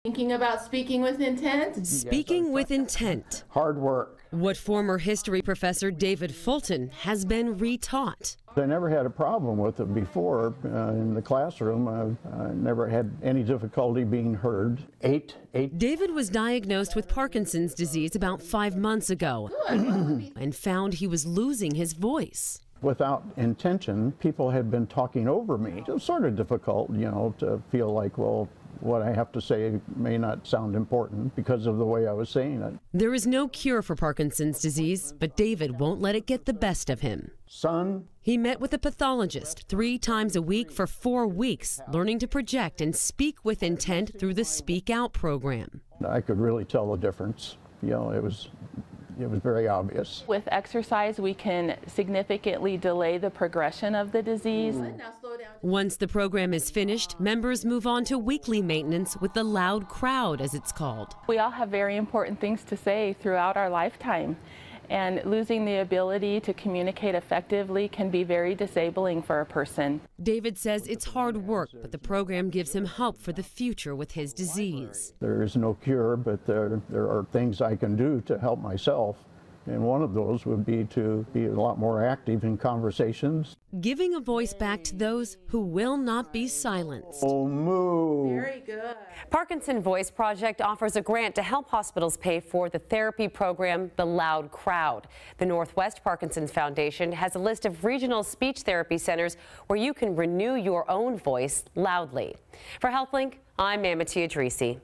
Thinking about speaking with intent? Speaking with intent. Hard work. What former history professor David Fulton has been retaught. I never had a problem with it before in the classroom. I never had any difficulty being heard. David was diagnosed with Parkinson's disease about 5 months ago and found he was losing his voice. Without intention, people had been talking over me. It was sort of difficult, to feel like, well, what I have to say may not sound important because of the way I was saying it. There is no cure for Parkinson's disease, but David won't let it get the best of him. Son. He met with a pathologist 3 times a week for 4 weeks, learning to project and speak with intent through the Speak Out program. I could really tell the difference. It was very obvious. With exercise, we can significantly delay the progression of the disease. Once the program is finished, members move on to weekly maintenance with the loud crowd, as it's called. We all have very important things to say throughout our lifetime, and losing the ability to communicate effectively can be very disabling for a person. David says it's hard work, but the program gives him hope for the future with his disease. There is no cure, but there are things I can do to help myself. And one of those would be to be a lot more active in conversations. Giving a voice back to those who will not be silenced. Oh, moo. Very good. Parkinson Voice Project offers a grant to help hospitals pay for the therapy program, The Loud Crowd. The Northwest Parkinson's Foundation has a list of regional speech therapy centers where you can renew your own voice loudly. For HealthLink, I'm Amatia Idrisi.